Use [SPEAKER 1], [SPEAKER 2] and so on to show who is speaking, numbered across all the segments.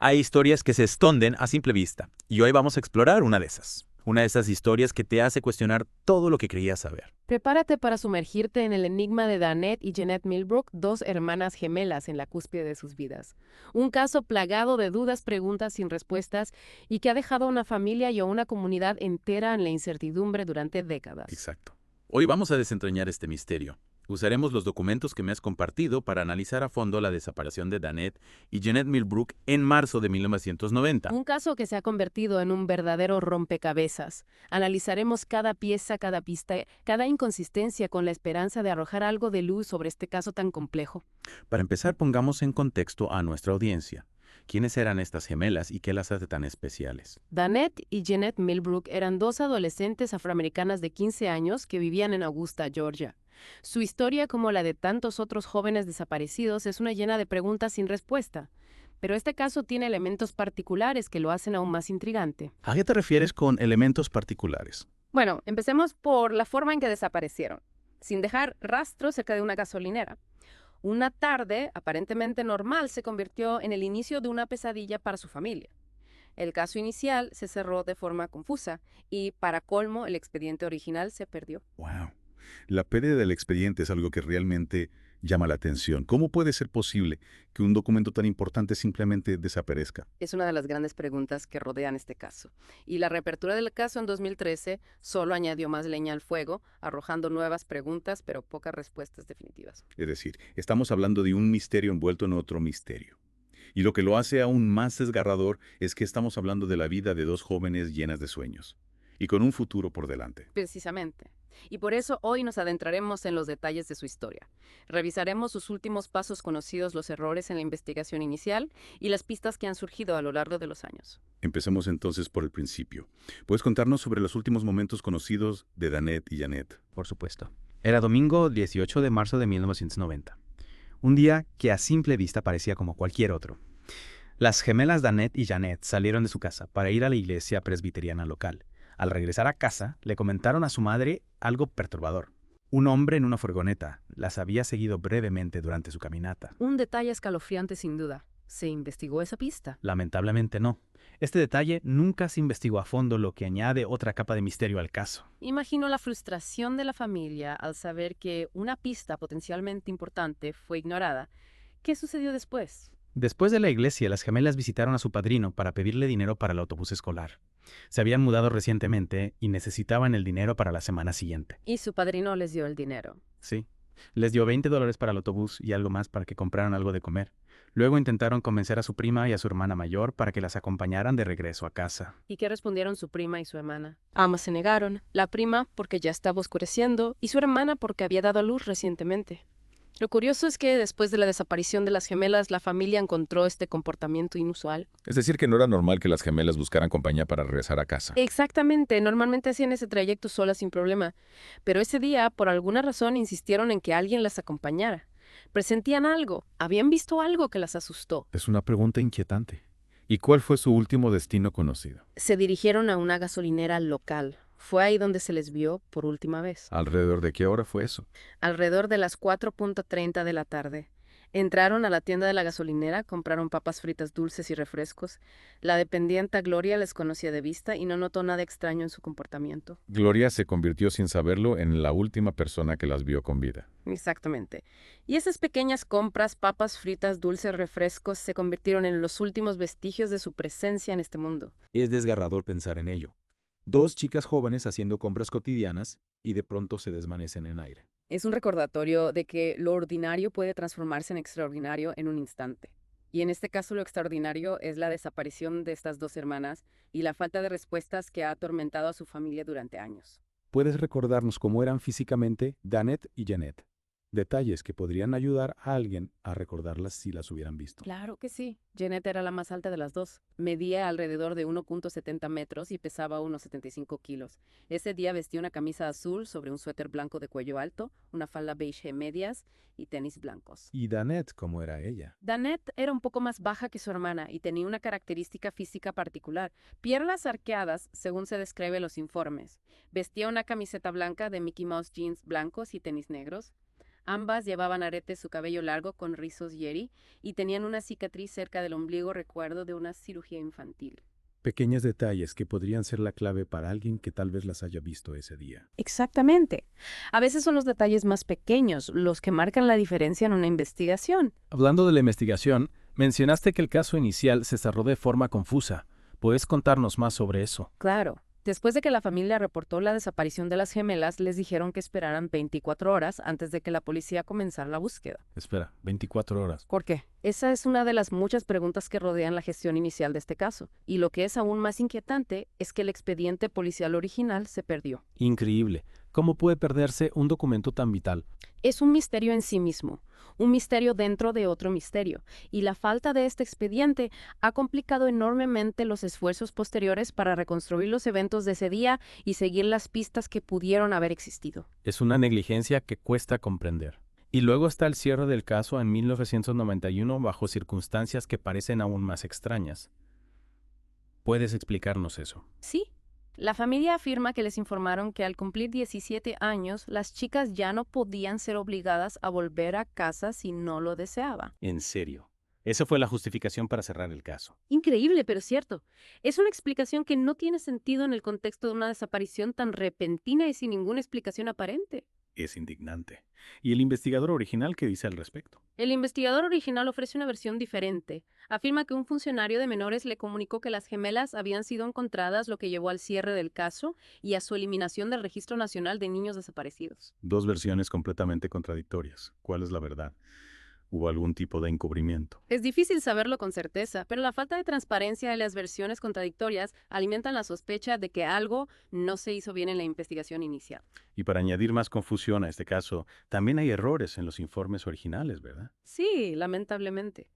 [SPEAKER 1] Hay historias que se esconden a simple vista, y hoy vamos a explorar una de esas. Una de esas historias que te hace cuestionar todo lo que creías saber.
[SPEAKER 2] Prepárate para sumergirte en el enigma de Danette y Jeanette Millbrook, dos hermanas gemelas en la cúspide de sus vidas. Un caso plagado de dudas, preguntas sin respuestas y que ha dejado a una familia y a una comunidad entera en la incertidumbre durante décadas.
[SPEAKER 1] Exacto. Hoy vamos a desentrañar este misterio. Usaremos los documentos que me has compartido para analizar a fondo la desaparición de Danette y Jeanette Millbrook en marzo de 1990.
[SPEAKER 2] Un caso que se ha convertido en un verdadero rompecabezas. Analizaremos cada pieza, cada pista, cada inconsistencia con la esperanza de arrojar algo de luz sobre este caso tan complejo.
[SPEAKER 1] Para empezar, pongamos en contexto a nuestra audiencia. ¿Quiénes eran estas gemelas y qué las hace tan especiales?
[SPEAKER 2] Danette y Jeanette Millbrook eran dos adolescentes afroamericanas de 15 años que vivían en Augusta, Georgia. Su historia, como la de tantos otros jóvenes desaparecidos, es una llena de preguntas sin respuesta. Pero este caso tiene elementos particulares que lo hacen aún más intrigante.
[SPEAKER 1] ¿A qué te refieres con elementos particulares?
[SPEAKER 2] Bueno, empecemos por la forma en que desaparecieron, sin dejar rastro cerca de una gasolinera. Una tarde aparentemente normal se convirtió en el inicio de una pesadilla para su familia. El caso inicial se cerró de forma confusa y, para colmo, el expediente original se perdió.
[SPEAKER 3] Wow. La pérdida del expediente es algo que realmente llama la atención. ¿Cómo puede ser posible que un documento tan importante simplemente desaparezca?
[SPEAKER 2] Es una de las grandes preguntas que rodean este caso. Y la reapertura del caso en 2013 solo añadió más leña al fuego, arrojando nuevas preguntas, pero pocas respuestas definitivas.
[SPEAKER 3] Es decir, estamos hablando de un misterio envuelto en otro misterio. Y lo que lo hace aún más desgarrador es que estamos hablando de la vida de dos jóvenes llenas de sueños y con un futuro por delante.
[SPEAKER 2] Precisamente. Y por eso hoy nos adentraremos en los detalles de su historia. Revisaremos sus últimos pasos conocidos, los errores en la investigación inicial y las pistas que han surgido a lo largo de los años.
[SPEAKER 3] Empecemos entonces por el principio. ¿Puedes contarnos sobre los últimos momentos conocidos de Danette y Jeanette?
[SPEAKER 1] Por supuesto. Era domingo 18 de marzo de 1990. Un día que a simple vista parecía como cualquier otro. Las gemelas Danette y Jeanette salieron de su casa para ir a la iglesia presbiteriana local. Al regresar a casa, le comentaron a su madre algo perturbador. Un hombre en una furgoneta las había seguido brevemente durante su caminata.
[SPEAKER 2] Un detalle escalofriante sin duda. ¿Se investigó esa pista?
[SPEAKER 1] Lamentablemente no. Este detalle nunca se investigó a fondo, lo que añade otra capa de misterio al caso.
[SPEAKER 2] Imagino la frustración de la familia al saber que una pista potencialmente importante fue ignorada. ¿Qué sucedió después?
[SPEAKER 1] Después de la iglesia, las gemelas visitaron a su padrino para pedirle dinero para el autobús escolar. Se habían mudado recientemente y necesitaban el dinero para la semana siguiente.
[SPEAKER 2] Y su padrino les dio el dinero.
[SPEAKER 1] Sí. Les dio $20 para el autobús y algo más para que compraran algo de comer. Luego intentaron convencer a su prima y a su hermana mayor para que las acompañaran de regreso a casa.
[SPEAKER 2] ¿Y qué respondieron su prima y su hermana? Ambas se negaron. La prima porque ya estaba oscureciendo y su hermana porque había dado a luz recientemente. Lo curioso es que después de la desaparición de las gemelas, la familia encontró este comportamiento inusual.
[SPEAKER 3] Es decir, que no era normal que las gemelas buscaran compañía para regresar a casa.
[SPEAKER 2] Exactamente, normalmente hacían ese trayecto solas sin problema, pero ese día, por alguna razón, insistieron en que alguien las acompañara. Presentían algo, habían visto algo que las asustó.
[SPEAKER 3] Es una pregunta inquietante. ¿Y cuál fue su último destino conocido?
[SPEAKER 2] Se dirigieron a una gasolinera local. Fue ahí donde se les vio por última vez.
[SPEAKER 3] ¿Alrededor de qué hora fue eso?
[SPEAKER 2] Alrededor de las 4:30 de la tarde. Entraron a la tienda de la gasolinera, compraron papas fritas dulces y refrescos. La dependienta Gloria les conocía de vista y no notó nada extraño en su comportamiento.
[SPEAKER 3] Gloria se convirtió sin saberlo en la última persona que las vio con vida.
[SPEAKER 2] Exactamente. Y esas pequeñas compras, papas fritas, dulces, refrescos, se convirtieron en los últimos vestigios de su presencia en este mundo.
[SPEAKER 1] Es desgarrador pensar en ello. Dos chicas jóvenes haciendo compras cotidianas y de pronto se desvanecen en aire.
[SPEAKER 2] Es un recordatorio de que lo ordinario puede transformarse en extraordinario en un instante. Y en este caso lo extraordinario es la desaparición de estas dos hermanas y la falta de respuestas que ha atormentado a su familia durante años.
[SPEAKER 3] ¿Puedes recordarnos cómo eran físicamente Danette y Jeanette? Detalles que podrían ayudar a alguien a recordarlas si las hubieran visto.
[SPEAKER 2] Claro que sí. Jeanette era la más alta de las dos. Medía alrededor de 1,70 metros y pesaba unos 75 kilos. Ese día vestía una camisa azul sobre un suéter blanco de cuello alto, una falda beige medias y tenis blancos.
[SPEAKER 3] ¿Y Danette cómo era ella?
[SPEAKER 2] Danette era un poco más baja que su hermana y tenía una característica física particular, piernas arqueadas, según se describe en los informes. Vestía una camiseta blanca de Mickey Mouse jeans blancos y tenis negros. Ambas llevaban aretes su cabello largo con rizos Yeri y tenían una cicatriz cerca del ombligo, recuerdo de una cirugía infantil.
[SPEAKER 4] Pequeños detalles que podrían ser la clave para alguien que tal vez las haya visto ese día.
[SPEAKER 2] Exactamente. A veces son los detalles más pequeños los que marcan la diferencia en una investigación.
[SPEAKER 4] Hablando de la investigación, mencionaste que el caso inicial se cerró de forma confusa. ¿Puedes contarnos más sobre eso?
[SPEAKER 2] Claro. Después de que la familia reportó la desaparición de las gemelas, les dijeron que esperaran 24 horas antes de que la policía comenzara la búsqueda.
[SPEAKER 4] Espera, 24 horas.
[SPEAKER 2] ¿Por qué? Esa es una de las muchas preguntas que rodean la gestión inicial de este caso. Y lo que es aún más inquietante es que el expediente policial original se perdió.
[SPEAKER 4] Increíble. ¿Cómo puede perderse un documento tan vital?
[SPEAKER 2] Es un misterio en sí mismo, un misterio dentro de otro misterio, y la falta de este expediente ha complicado enormemente los esfuerzos posteriores para reconstruir los eventos de ese día y seguir las pistas que pudieron haber existido.
[SPEAKER 4] Es una negligencia que cuesta comprender. Y luego está el cierre del caso en 1991 bajo circunstancias que parecen aún más extrañas. ¿Puedes explicarnos eso?
[SPEAKER 2] Sí. La familia afirma que les informaron que al cumplir 17 años, las chicas ya no podían ser obligadas a volver a casa si no lo deseaban.
[SPEAKER 1] En serio. Esa fue la justificación para cerrar el caso.
[SPEAKER 2] Increíble, pero cierto. Es una explicación que no tiene sentido en el contexto de una desaparición tan repentina y sin ninguna explicación aparente.
[SPEAKER 3] Es indignante. ¿Y el investigador original qué dice al respecto?
[SPEAKER 2] El investigador original ofrece una versión diferente. Afirma que un funcionario de menores le comunicó que las gemelas habían sido encontradas, lo que llevó al cierre del caso y a su eliminación del Registro Nacional de Niños Desaparecidos.
[SPEAKER 3] Dos versiones completamente contradictorias. ¿Cuál es la verdad? ¿Hubo algún tipo de encubrimiento?
[SPEAKER 2] Es difícil saberlo con certeza, pero la falta de transparencia y las versiones contradictorias alimentan la sospecha de que algo no se hizo bien en la investigación inicial.
[SPEAKER 3] Y para añadir más confusión a este caso, también hay errores en los informes originales, ¿verdad?
[SPEAKER 2] Sí, lamentablemente.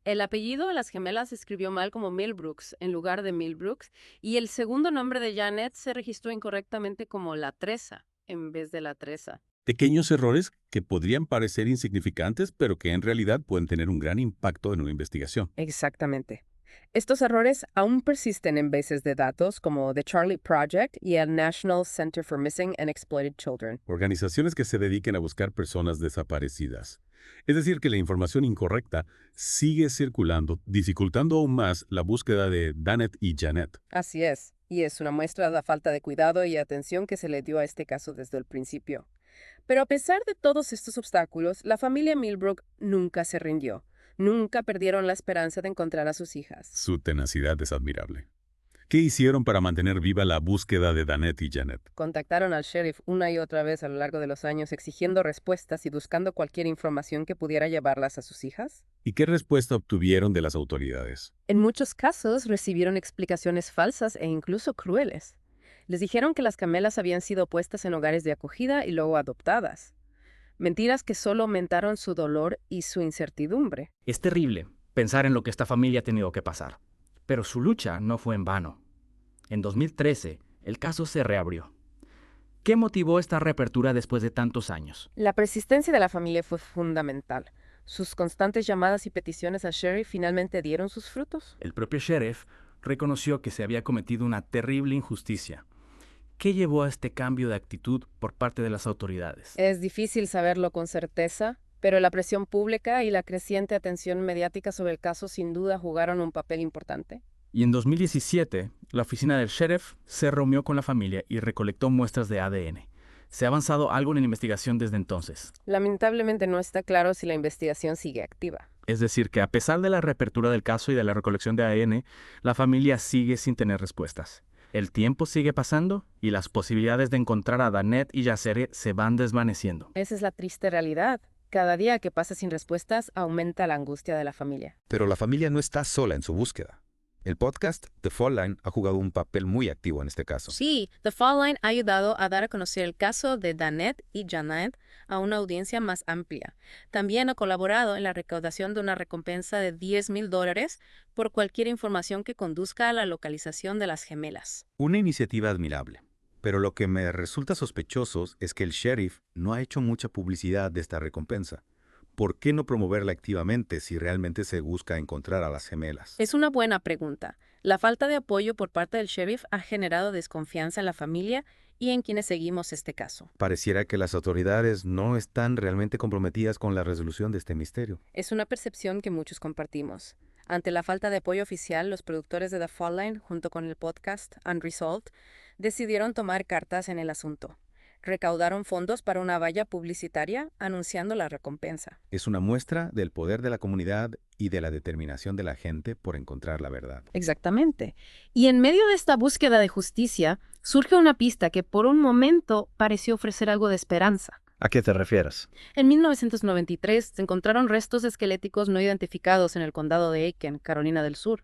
[SPEAKER 2] El apellido de las gemelas se escribió mal como Millbrooks en lugar de Millbrooks, y el segundo nombre de Janet se registró incorrectamente como La Tresa en vez de La Tresa.
[SPEAKER 3] Pequeños errores que podrían parecer insignificantes, pero que en realidad pueden tener un gran impacto en una investigación.
[SPEAKER 2] Exactamente. Estos errores aún persisten en bases de datos como The Charlie Project y el National Center for Missing and Exploited Children.
[SPEAKER 3] Organizaciones que se dediquen a buscar personas desaparecidas. Es decir, que la información incorrecta sigue circulando, dificultando aún más la búsqueda de Danette y Janet.
[SPEAKER 2] Así es, y es una muestra de la falta de cuidado y atención que se le dio a este caso desde el principio. Pero a pesar de todos estos obstáculos, la familia Millbrook nunca se rindió. Nunca perdieron la esperanza de encontrar a sus hijas.
[SPEAKER 3] Su tenacidad es admirable. ¿Qué hicieron para mantener viva la búsqueda de Danette y Janet?
[SPEAKER 2] Contactaron al sheriff una y otra vez a lo largo de los años exigiendo respuestas y buscando cualquier información que pudiera llevarlas a sus hijas.
[SPEAKER 3] ¿Y qué respuesta obtuvieron de las autoridades?
[SPEAKER 2] En muchos casos recibieron explicaciones falsas e incluso crueles. Les dijeron que las gemelas habían sido puestas en hogares de acogida y luego adoptadas. Mentiras que solo aumentaron su dolor y su incertidumbre.
[SPEAKER 5] Es terrible pensar en lo que esta familia ha tenido que pasar, pero su lucha no fue en vano. En 2013, el caso se reabrió. ¿Qué motivó esta reapertura después de tantos años?
[SPEAKER 2] La persistencia de la familia fue fundamental. Sus constantes llamadas y peticiones al sheriff finalmente dieron sus frutos.
[SPEAKER 5] El propio sheriff reconoció que se había cometido una terrible injusticia. ¿Qué llevó a este cambio de actitud por parte de las autoridades?
[SPEAKER 2] Es difícil saberlo con certeza, pero la presión pública y la creciente atención mediática sobre el caso sin duda jugaron un papel importante.
[SPEAKER 5] Y en 2017, la oficina del sheriff se reunió con la familia y recolectó muestras de ADN. ¿Se ha avanzado algo en la investigación desde entonces?
[SPEAKER 2] Lamentablemente no está claro si la investigación sigue activa.
[SPEAKER 5] Es decir, que a pesar de la reapertura del caso y de la recolección de ADN, la familia sigue sin tener respuestas. El tiempo sigue pasando y las posibilidades de encontrar a Danette y Yassere se van desvaneciendo.
[SPEAKER 2] Esa es la triste realidad. Cada día que pasa sin respuestas aumenta la angustia de la familia.
[SPEAKER 6] Pero la familia no está sola en su búsqueda. El podcast The Fall Line ha jugado un papel muy activo en este caso.
[SPEAKER 2] Sí, The Fall Line ha ayudado a dar a conocer el caso de Danette y Janet a una audiencia más amplia. También ha colaborado en la recaudación de una recompensa de $10,000 por cualquier información que conduzca a la localización de las gemelas.
[SPEAKER 6] Una iniciativa admirable. Pero lo que me resulta sospechoso es que el sheriff no ha hecho mucha publicidad de esta recompensa. ¿Por qué no promoverla activamente si realmente se busca encontrar a las gemelas?
[SPEAKER 2] Es una buena pregunta. La falta de apoyo por parte del sheriff ha generado desconfianza en la familia y en quienes seguimos este caso.
[SPEAKER 6] Pareciera que las autoridades no están realmente comprometidas con la resolución de este misterio.
[SPEAKER 2] Es una percepción que muchos compartimos. Ante la falta de apoyo oficial, los productores de The Fault Line, junto con el podcast Unresolved, decidieron tomar cartas en el asunto. Recaudaron fondos para una valla publicitaria anunciando la recompensa.
[SPEAKER 6] Es una muestra del poder de la comunidad y de la determinación de la gente por encontrar la verdad.
[SPEAKER 2] Exactamente. Y en medio de esta búsqueda de justicia, surge una pista que por un momento pareció ofrecer algo de esperanza.
[SPEAKER 1] ¿A qué te refieres?
[SPEAKER 2] En 1993 se encontraron restos esqueléticos no identificados en el condado de Aiken, Carolina del Sur.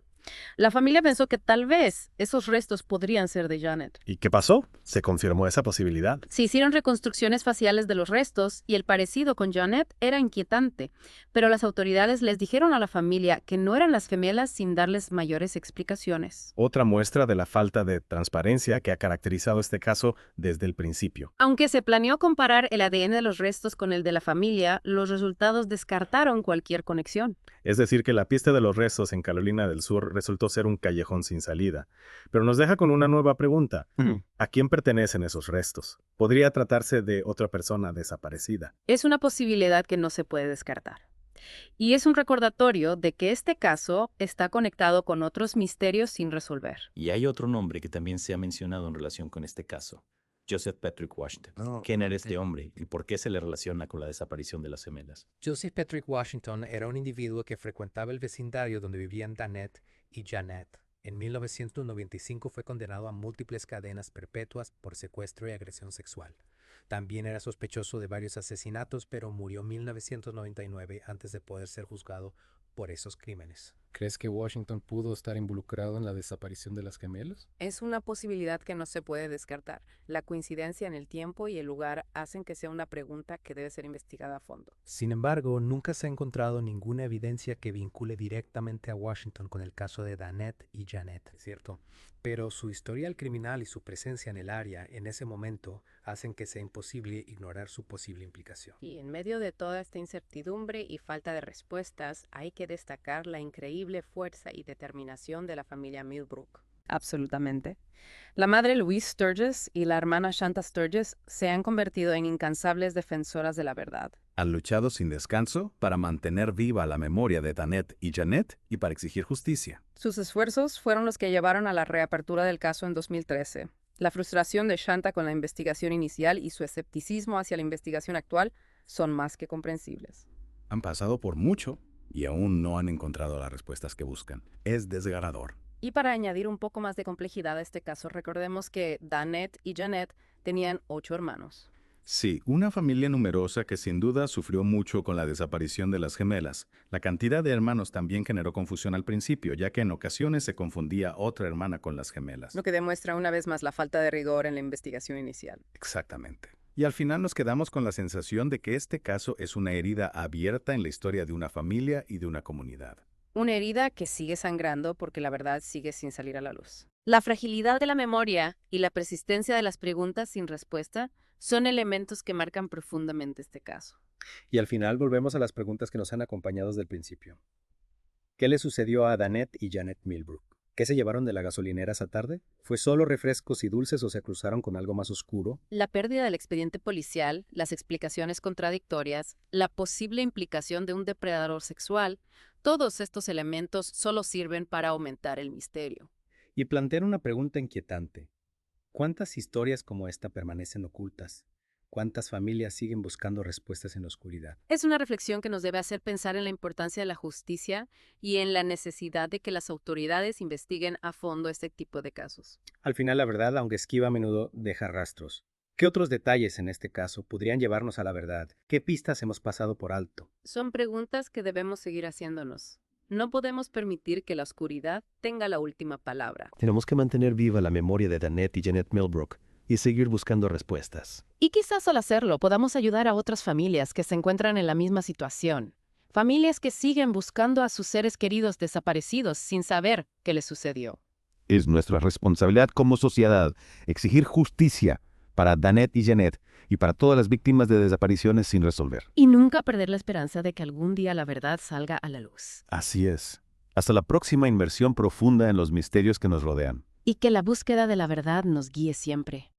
[SPEAKER 2] La familia pensó que tal vez esos restos podrían ser de Janet.
[SPEAKER 1] ¿Y qué pasó? ¿Se confirmó esa posibilidad?
[SPEAKER 2] Se hicieron reconstrucciones faciales de los restos y el parecido con Janet era inquietante, pero las autoridades les dijeron a la familia que no eran las gemelas sin darles mayores explicaciones.
[SPEAKER 1] Otra muestra de la falta de transparencia que ha caracterizado este caso desde el principio.
[SPEAKER 2] Aunque se planeó comparar el ADN de los restos con el de la familia, los resultados descartaron cualquier conexión.
[SPEAKER 1] Es decir, que la pista de los restos en Carolina del Sur resultó ser un callejón sin salida. Pero nos deja con una nueva pregunta. ¿A quién pertenecen esos restos? ¿Podría tratarse de otra persona desaparecida?
[SPEAKER 2] Es una posibilidad que no se puede descartar. Y es un recordatorio de que este caso está conectado con otros misterios sin resolver.
[SPEAKER 7] Y hay otro nombre que también se ha mencionado en relación con este caso. Joseph Patrick Washington. ¿Quién era este hombre y por qué se le relaciona con la desaparición de las gemelas?
[SPEAKER 8] Joseph Patrick Washington era un individuo que frecuentaba el vecindario donde vivían Danette y Janet. En 1995 fue condenado a múltiples cadenas perpetuas por secuestro y agresión sexual. También era sospechoso de varios asesinatos, pero murió en 1999 antes de poder ser juzgado por esos crímenes.
[SPEAKER 4] ¿Crees que Washington pudo estar involucrado en la desaparición de las gemelas?
[SPEAKER 2] Es una posibilidad que no se puede descartar. La coincidencia en el tiempo y el lugar hacen que sea una pregunta que debe ser investigada a fondo.
[SPEAKER 8] Sin embargo, nunca se ha encontrado ninguna evidencia que vincule directamente a Washington con el caso de Danette y Janet, ¿cierto? Pero su historial criminal y su presencia en el área en ese momento hacen que sea imposible ignorar su posible implicación.
[SPEAKER 2] Y en medio de toda esta incertidumbre y falta de respuestas, hay que destacar la increíble fuerza y determinación de la familia Millbrook. Absolutamente. La madre Louise Sturgis y la hermana Shanta Sturgis se han convertido en incansables defensoras de la verdad.
[SPEAKER 3] Han luchado sin descanso para mantener viva la memoria de Danette y Janet y para exigir justicia.
[SPEAKER 2] Sus esfuerzos fueron los que llevaron a la reapertura del caso en 2013. La frustración de Shanta con la investigación inicial y su escepticismo hacia la investigación actual son más que comprensibles.
[SPEAKER 3] Han pasado por mucho y aún no han encontrado las respuestas que buscan. Es desgarrador.
[SPEAKER 2] Y para añadir un poco más de complejidad a este caso, recordemos que Danette y Janet tenían 8 hermanos.
[SPEAKER 3] Sí, una familia numerosa que sin duda sufrió mucho con la desaparición de las gemelas. La cantidad de hermanos también generó confusión al principio, ya que en ocasiones se confundía otra hermana con las gemelas.
[SPEAKER 2] Lo que demuestra una vez más la falta de rigor en la investigación inicial.
[SPEAKER 3] Exactamente. Y al final nos quedamos con la sensación de que este caso es una herida abierta en la historia de una familia y de una comunidad.
[SPEAKER 2] Una herida que sigue sangrando porque la verdad sigue sin salir a la luz. La fragilidad de la memoria y la persistencia de las preguntas sin respuesta son elementos que marcan profundamente este caso.
[SPEAKER 9] Y al final volvemos a las preguntas que nos han acompañado desde el principio. ¿Qué le sucedió a Danette y Janet Millbrook? ¿Qué se llevaron de la gasolinera esa tarde? ¿Fue solo refrescos y dulces o se cruzaron con algo más oscuro?
[SPEAKER 2] La pérdida del expediente policial, las explicaciones contradictorias, la posible implicación de un depredador sexual, todos estos elementos solo sirven para aumentar el misterio.
[SPEAKER 9] Y plantear una pregunta inquietante. ¿Cuántas historias como esta permanecen ocultas? ¿Cuántas familias siguen buscando respuestas en la oscuridad?
[SPEAKER 2] Es una reflexión que nos debe hacer pensar en la importancia de la justicia y en la necesidad de que las autoridades investiguen a fondo este tipo de casos.
[SPEAKER 9] Al final, la verdad, aunque esquiva a menudo, deja rastros. ¿Qué otros detalles en este caso podrían llevarnos a la verdad? ¿Qué pistas hemos pasado por alto?
[SPEAKER 2] Son preguntas que debemos seguir haciéndonos. No podemos permitir que la oscuridad tenga la última palabra.
[SPEAKER 10] Tenemos que mantener viva la memoria de Danette y Janet Millbrook y seguir buscando respuestas.
[SPEAKER 2] Y quizás al hacerlo podamos ayudar a otras familias que se encuentran en la misma situación. Familias que siguen buscando a sus seres queridos desaparecidos sin saber qué les sucedió.
[SPEAKER 6] Es nuestra responsabilidad como sociedad exigir justicia para Danette y Janet y para todas las víctimas de desapariciones sin resolver.
[SPEAKER 2] Y nunca perder la esperanza de que algún día la verdad salga a la luz.
[SPEAKER 6] Así es. Hasta la próxima inmersión profunda en los misterios que nos rodean.
[SPEAKER 2] Y que la búsqueda de la verdad nos guíe siempre.